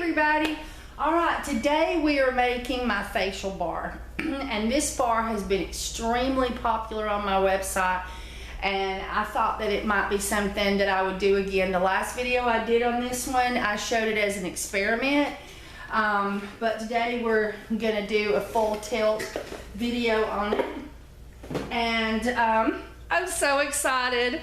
everybody. Alright, today we are making my facial bar. And this bar has been extremely popular on my website. And I thought that it might be something that I would do again. The last video I did on this one, I showed it as an experiment. But today we're going to do a full tilt video on it. And I'm so excited.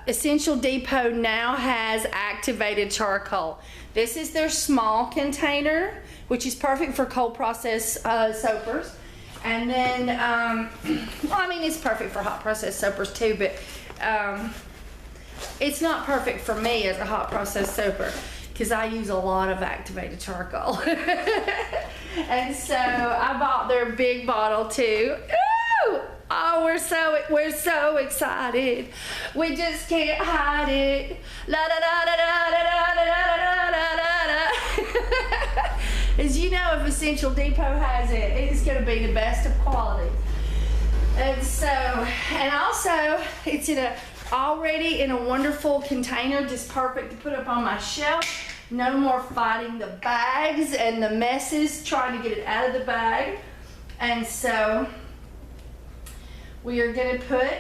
Essential Depot now has activated charcoal. This is their small container, which is perfect for cold process soapers. And then, well, I mean, it's perfect for hot process soapers too, but it's not perfect for me as a hot process soaper because I use a lot of activated charcoal. And so I bought their big bottle too. Ooh! Oh, we're so excited. We just can't hide it. La da da da da da da da da da da. As you know, if Essential Depot has it, it's going to be the best of quality. And so, and also, it's already in a wonderful container, just perfect to put up on my shelf. No more fighting the bags and the messes, trying to get it out of the bag. And so, we are going to put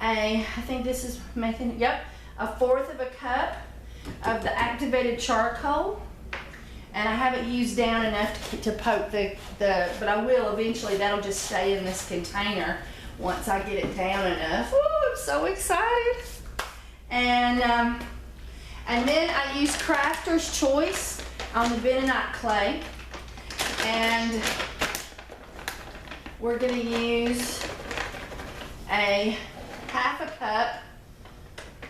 I think this is making, yep, 1/4 of a cup of the activated charcoal. And I haven't used down enough to poke but I will eventually. That'll just stay in this container once I get it down enough. Ooh, I'm so excited. And then I use Crafter's Choice on the Bentonite clay. And we're going to use a 1/2 cup.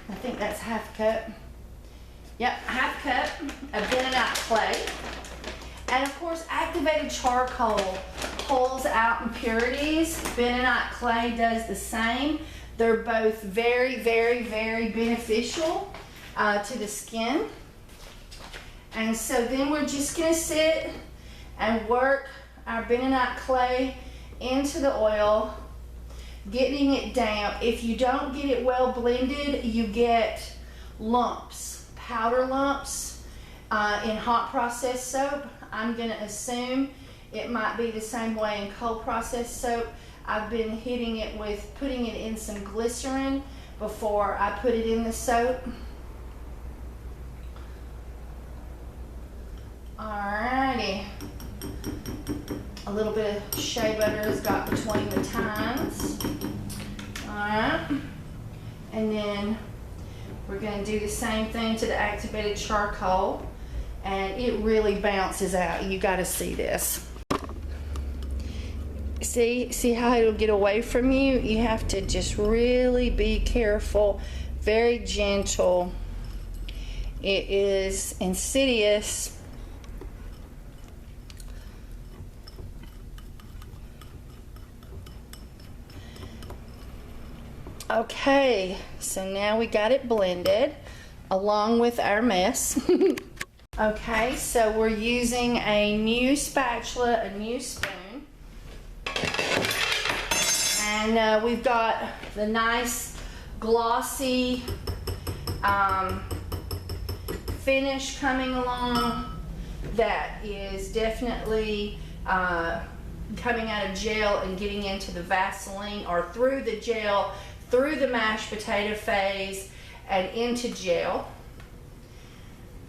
I think that's 1/2 cup. Yep, 1/2 cup of Bentonite clay. And of course, activated charcoal pulls out impurities. Bentonite clay does the same. They're both very, very, very beneficial to the skin. And so then we're just going to sit and work our Bentonite clay into the oil, getting it down. If you don't get it well blended, you get lumps, powder lumps in hot process soap. I'm going to assume it might be the same way in cold process soap. I've been hitting it with putting it in some glycerin before I put it in the soap. Alrighty. A little bit of shea butter has got between the tines. Alright. And then we're going to do the same thing to the activated charcoal. And it really bounces out. You got to see this. See how it'll get away from you? You have to just really be careful. Very gentle. It is insidious. Okay, so now we got it blended along with our mess. Okay, so we're using a new spatula, a new spoon. And we've got the nice glossy finish coming along that is definitely coming out of gel and getting into the Vaseline, or through the gel, through the mashed potato phase and into gel.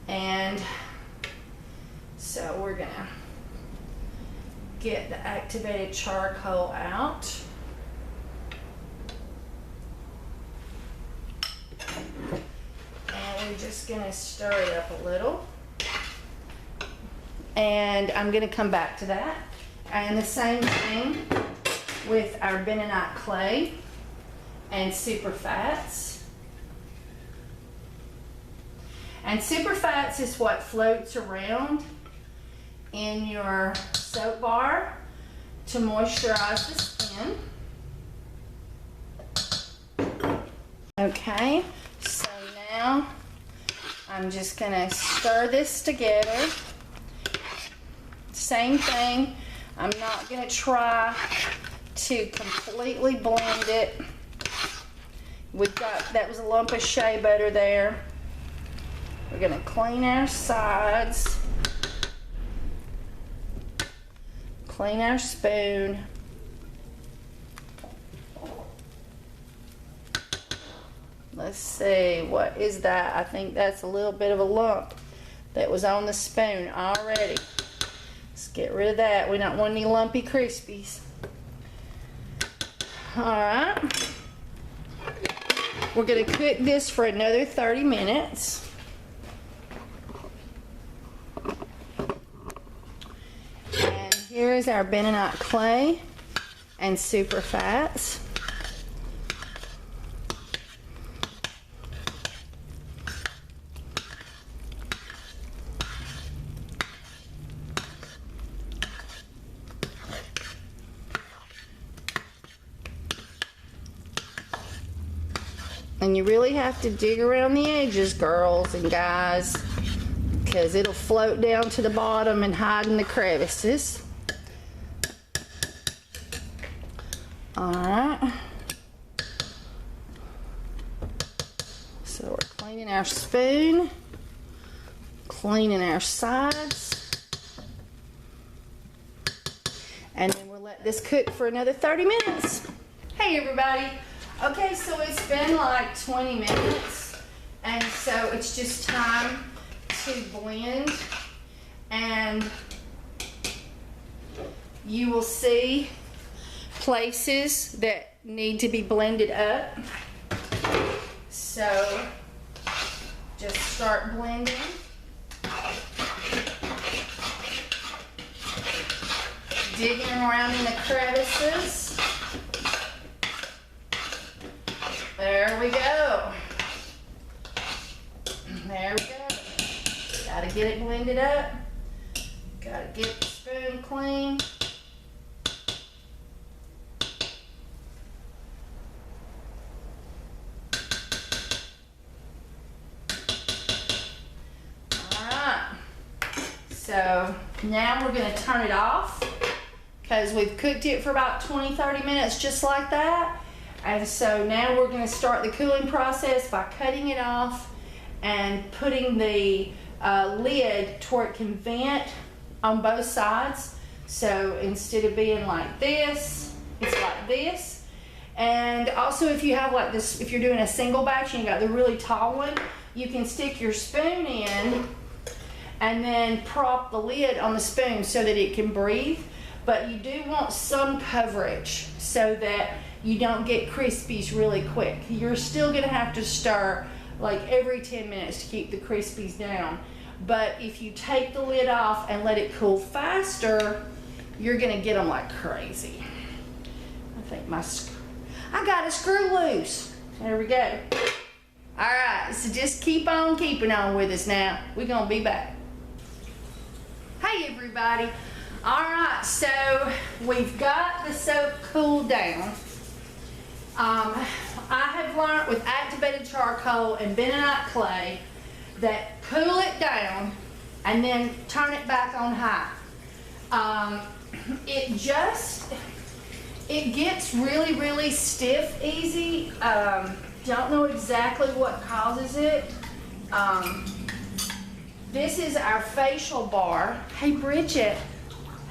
And so we're gonna get the activated charcoal out. And we're just gonna stir it up a little. And I'm gonna come back to that. And the same thing with our Bentonite clay and superfats. And superfats is what floats around in your soap bar to moisturize the skin. Okay, so now I'm just gonna stir this together. Same thing, I'm not gonna try to completely blend it. That was a lump of shea butter there. We're gonna clean our sides. Clean our spoon. Let's see, what is that? I think that's a little bit of a lump that was on the spoon already. Let's get rid of that. We don't want any lumpy Crispies. Alright. We're going to cook this for another 30 minutes. And here is our bentonite clay and super fats. And you really have to dig around the edges, girls and guys, because it'll float down to the bottom and hide in the crevices. Alright. So we're cleaning our spoon, cleaning our sides, and then we'll let this cook for another 30 minutes. Hey everybody. Okay, so it's been like 20 minutes, and so it's just time to blend, and you will see places that need to be blended up. So just start blending. Digging around in the crevices. There we go. There we go. Gotta get it blended up. Gotta get the spoon clean. Alright. So now we're gonna turn it off because we've cooked it for about 20-30 minutes just like that. And so now we're going to start the cooling process by cutting it off and putting the lid to where it can vent on both sides. So instead of being like this, it's like this. And also if you have like this, if you're doing a single batch and you got the really tall one, you can stick your spoon in and then prop the lid on the spoon so that it can breathe. But you do want some coverage so that you don't get Crispies really quick. You're still gonna have to stir like every 10 minutes to keep the Crispies down. But if you take the lid off and let it cool faster, you're gonna get them like crazy. I think I got a screw loose. There we go. All right, so just keep on keeping on with us now. We're gonna be back. Hey everybody. All right, so we've got the soap cooled down. I have learned with activated charcoal and bentonite clay that cool it down and then turn it back on high. It gets really, really stiff easy. Don't know exactly what causes it. This is our facial bar. Hey Bridget,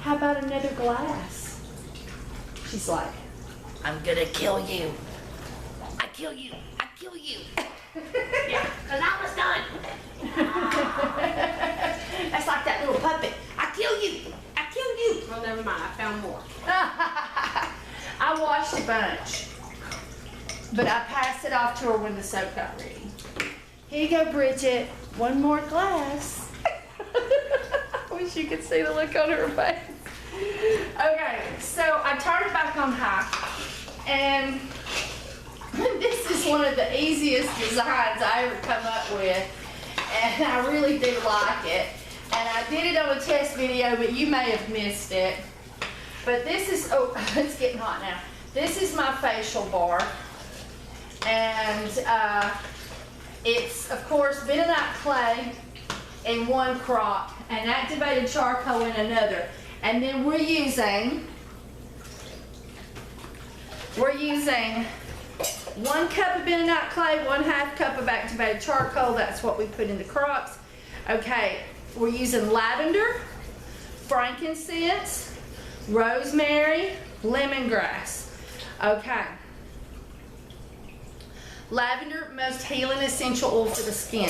how about another glass? She's like, I'm gonna kill you. I kill you. I kill you. Yeah, because I was done. That's like that little puppet. I kill you. I kill you. Well, never mind. I found more. I washed a bunch, but I passed it off to her when the soap got ready. Here you go, Bridget. One more glass. I wish you could see the look on her face. Okay, so I turned it back on high, and this is one of the easiest designs I ever come up with, and I really do like it. And I did it on a test video, but you may have missed it. But this is, oh, it's getting hot now. This is my facial bar, and it's, of course, bentonite clay in one crop and activated charcoal in another. And then we're using 1 cup of bentonite clay, 1/2 cup of activated charcoal. That's what we put in the crops. Okay, we're using lavender, frankincense, rosemary, lemongrass. Okay. Lavender, most healing essential oil for the skin.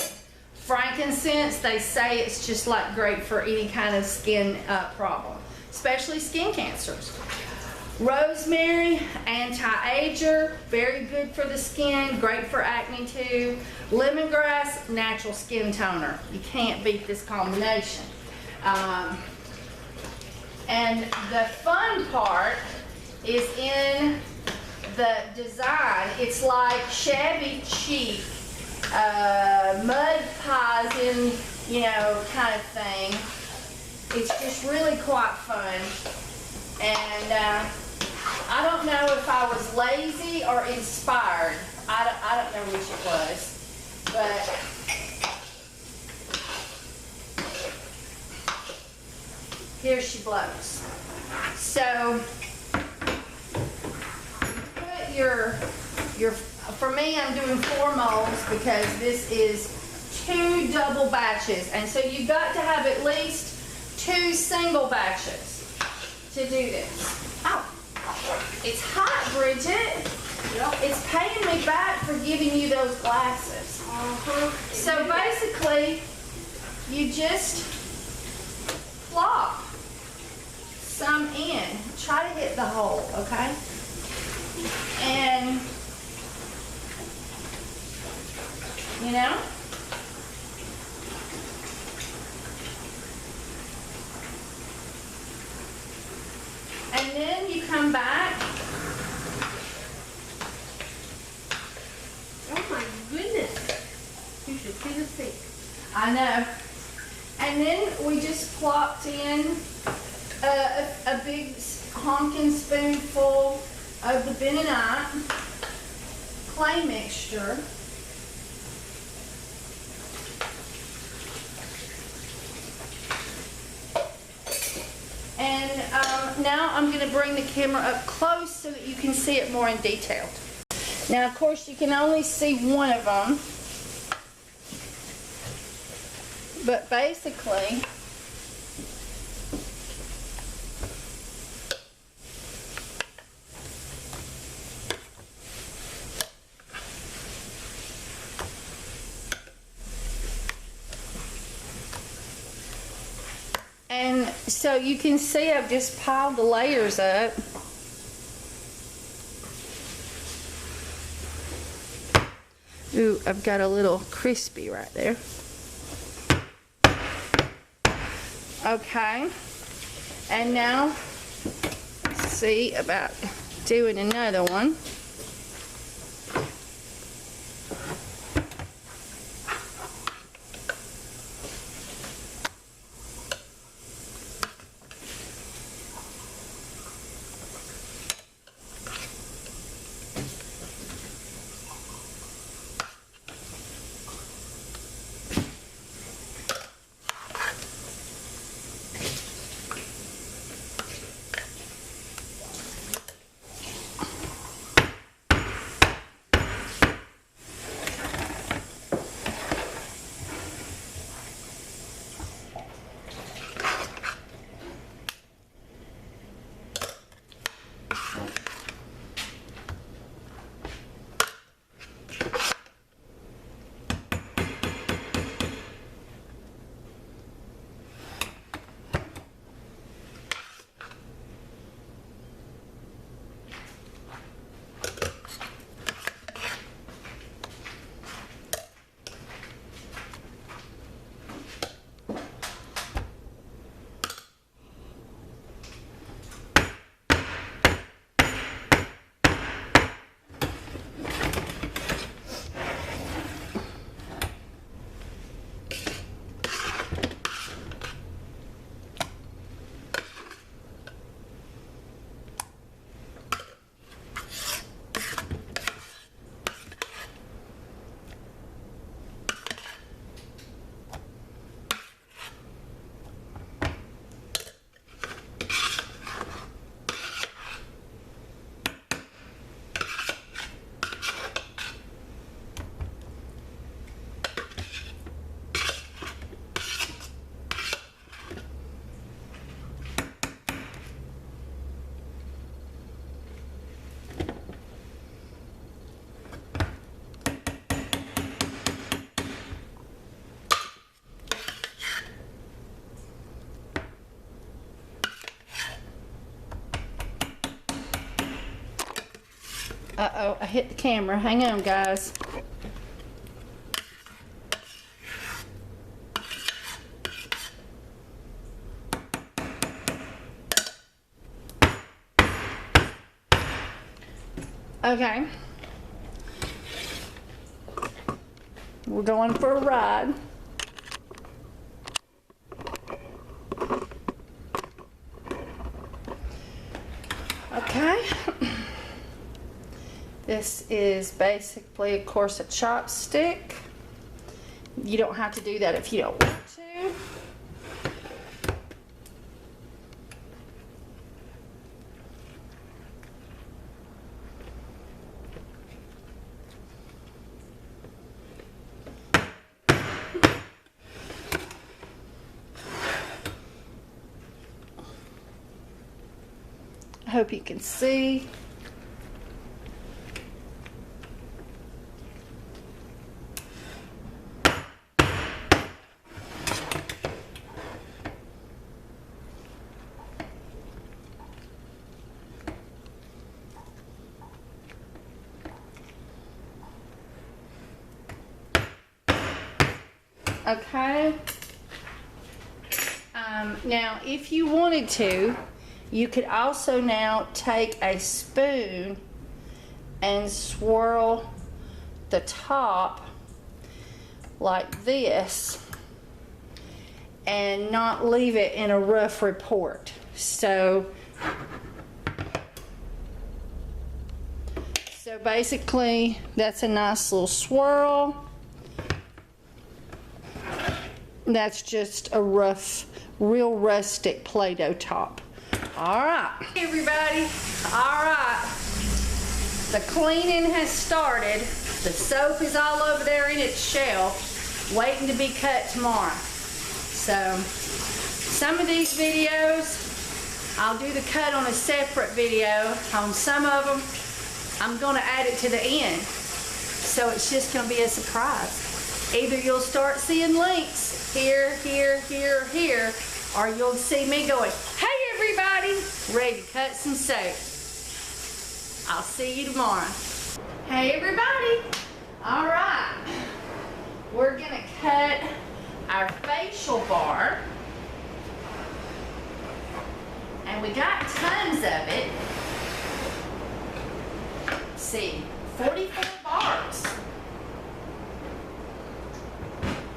Frankincense, they say it's just like great for any kind of skin problem, especially skin cancers. Rosemary, anti-ager, very good for the skin, great for acne too. Lemongrass, natural skin toner. You can't beat this combination. And the fun part is in the design. It's like shabby chic, mud pies in, you know, kind of thing. It's just really quite fun. And I don't know if I was lazy or inspired. I don't know which it was, but here she blows. So put your for me, I'm doing 4 molds because this is 2 double batches, and so you've got to have at least 2 single batches to do this. Oh, it's hot, Bridget. Yep. It's paying me back for giving you those glasses. So basically, you just plop some in. Try to hit the hole, okay? And, you know? And then you come back. Oh my goodness. You should see the sink. I know. And then we just plopped in a big honking spoonful of the bentonite clay mixture. And now I'm going to bring the camera up close so that you can see it more in detail. Now, of course, you can only see one of them. But basically, and so you can see I've just piled the layers up. Ooh, I've got a little crispy right there. Okay, and now let's see about doing another one. Uh-oh, I hit the camera. Hang on, guys. Okay. We're going for a ride. Okay. This is basically, of course, a chopstick. You don't have to do that if you don't want to. I hope you can see. Okay. Now, if you wanted to, you could also now take a spoon and swirl the top like this and not leave it in a rough report. So basically, that's a nice little swirl. That's just a rough, real rustic Play-Doh top. All right, hey everybody. All right, the cleaning has started. The soap is all over there in its shelf, waiting to be cut tomorrow. So, some of these videos, I'll do the cut on a separate video. On some of them, I'm gonna add it to the end. So it's just gonna be a surprise. Either you'll start seeing links here, here, here, here, or you'll see me going, hey everybody, ready to cut some soap. I'll see you tomorrow. Hey everybody. All right. We're gonna cut our facial bar. And we got tons of it. Let's see, 44 bars.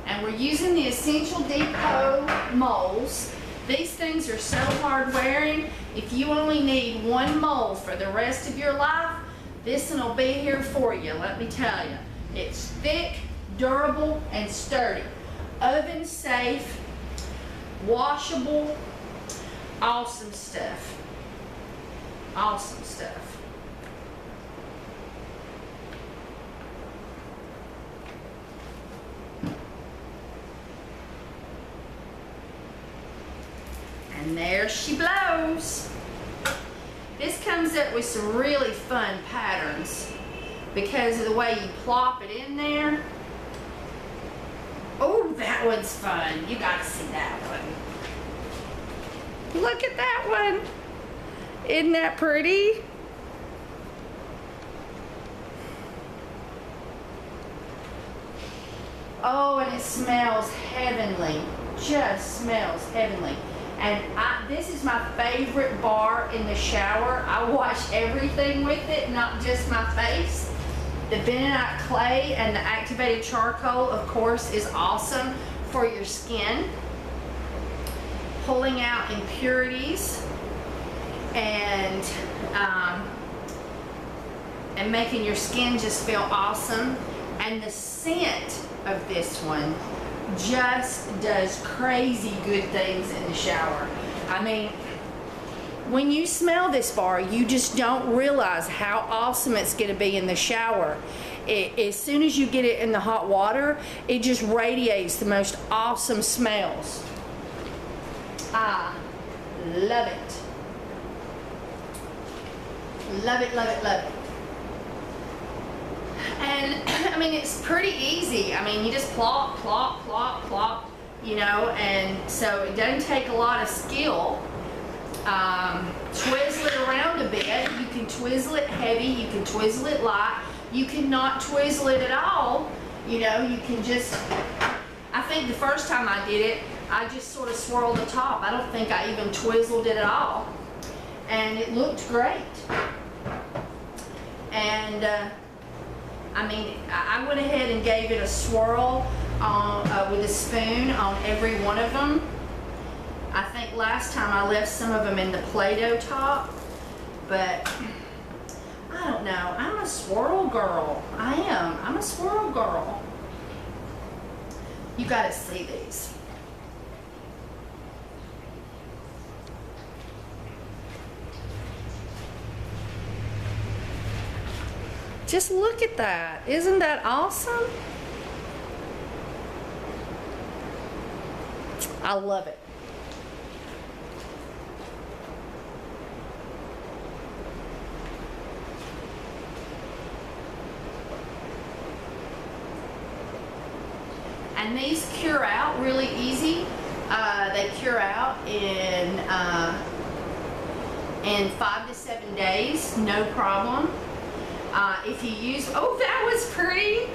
And we're using the Essential Depot molds. These things are so hard wearing. If you only need one mold for the rest of your life, this one will be here for you, let me tell you. It's thick, durable, and sturdy. Oven safe, washable, awesome stuff. Awesome stuff. And there she blows. This comes up with some really fun patterns because of the way you plop it in there. Oh, that one's fun. You gotta see that one. Look at that one. Isn't that pretty? Oh, and it smells heavenly. Just smells heavenly. And this is my favorite bar in the shower. I wash everything with it, not just my face. The Bentonite clay and the activated charcoal, of course, is awesome for your skin. Pulling out impurities and making your skin just feel awesome. And the scent of this one just does crazy good things in the shower. I mean, when you smell this bar, you just don't realize how awesome it's going to be in the shower. As soon as you get it in the hot water, it just radiates the most awesome smells. I love it. Love it, love it, love it. And I mean, it's pretty easy. I mean, you just plop, plop, plop, plop, you know, and so it doesn't take a lot of skill. twizzle it around a bit. You can twizzle it heavy, you can twizzle it light, you cannot twizzle it at all. You know, you can just, I think the first time I did it, I just sort of swirled the top. I don't think I even twizzled it at all. And it looked great. And I mean, I went ahead and gave it a swirl on, with a spoon on every one of them. I think last time I left some of them in the Play-Doh top, but I don't know. I'm a swirl girl. I am. I'm a swirl girl. You gotta see these. Just look at that. Isn't that awesome? I love it. And these cure out really easy. They cure out in 5 to 7 days, no problem. If you use, oh, that was pretty.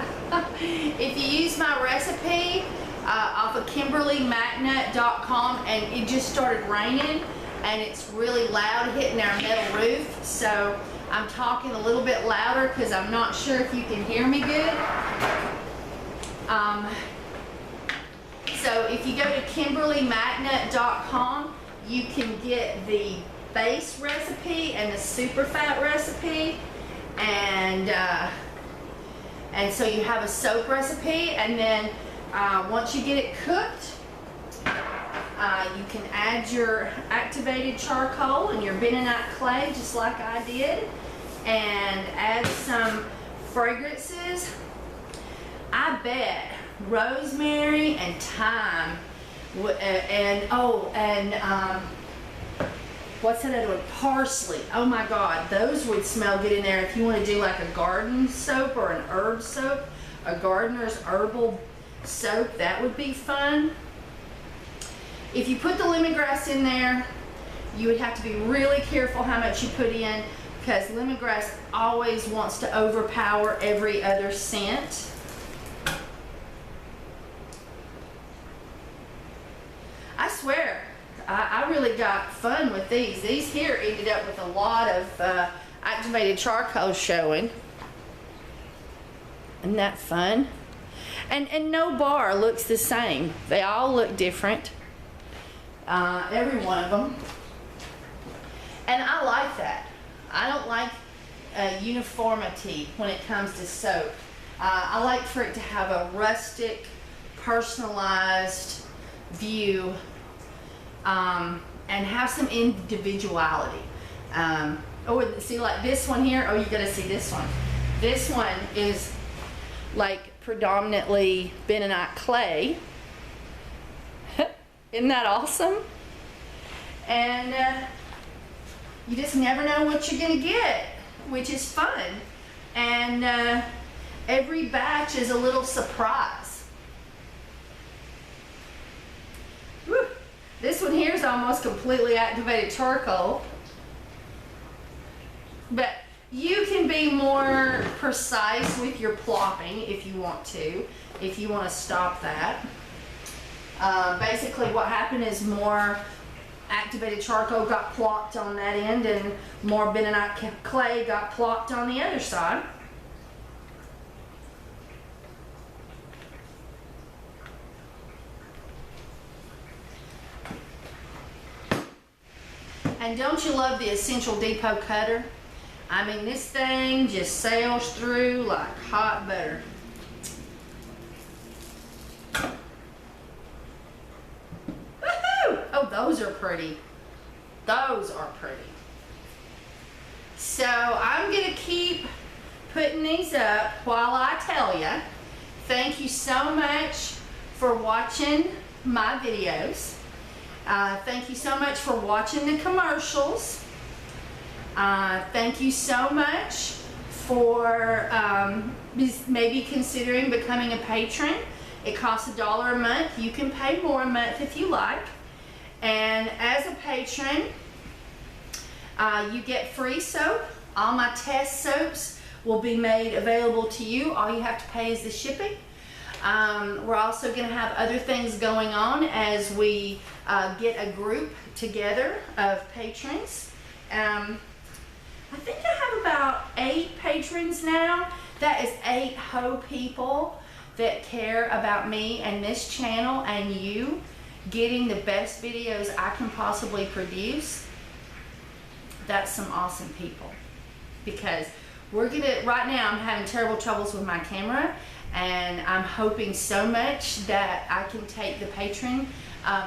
If you use my recipe off of KimberlyMagnet.com, and it just started raining, and it's really loud hitting our metal roof, so I'm talking a little bit louder because I'm not sure if you can hear me good. So if you go to KimberlyMagnet.com, you can get the base recipe and the super fat recipe. And so you have a soap recipe, and then once you get it cooked, you can add your activated charcoal and your bentonite clay, just like I did, and add some fragrances. I bet rosemary and thyme, what's that other one? Parsley. Oh my God, those would smell good in there if you want to do like a garden soap or an herb soap, a gardener's herbal soap. That would be fun. If you put the lemongrass in there, you would have to be really careful how much you put in, because lemongrass always wants to overpower every other scent. I swear, I really got fun with these. These here ended up with a lot of activated charcoal showing. Isn't that fun? And no bar looks the same. They all look different. Every one of them. And I like that. I don't like uniformity when it comes to soap. I like for it to have a rustic, personalized view, and have some individuality. Oh, see, like this one here. Oh, you gotta see this one. This one is like predominantly bentonite clay. Isn't that awesome? And you just never know what you're gonna get, which is fun. And every batch is a little surprise. Whew. This one here is almost completely activated charcoal. But you can be more precise with your plopping if you want to stop that. Basically what happened is more activated charcoal got plopped on that end, and more bentonite clay got plopped on the other side. And don't you love the Essential Depot cutter? I mean, this thing just sails through like hot butter. Woohoo! Oh, those are pretty. Those are pretty. So I'm gonna keep putting these up while I tell you. Thank you so much for watching my videos. Thank you so much for watching the commercials. Thank you so much for maybe considering becoming a patron. It costs $1 a month. You can pay more a month if you like. And as a patron, You get free soap. All my test soaps will be made available to you. All you have to pay is the shipping. We're also going to have other things going on as we get a group together of patrons. I think I have about 8 patrons now. That is 8 whole people that care about me and this channel and you getting the best videos I can possibly produce. That's some awesome people. Because right now I'm having terrible troubles with my camera, and I'm hoping so much that I can take the patron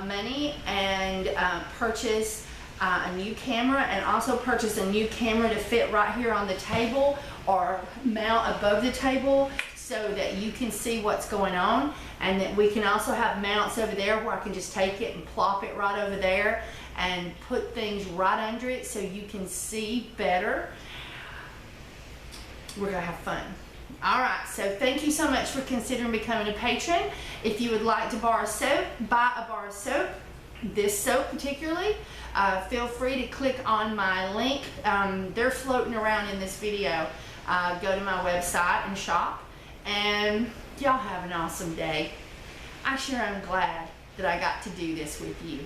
money and purchase a new camera, and also purchase a new camera to fit right here on the table or mount above the table so that you can see what's going on, and that we can also have mounts over there where I can just take it and plop it right over there and put things right under it so you can see better. We're gonna have fun. All right, so thank you so much for considering becoming a patron. If you would like to borrow soap, buy a bar of soap, this soap particularly, feel free to click on my link. They're floating around in this video. Go to my website and shop, and y'all have an awesome day. I sure am glad that I got to do this with you.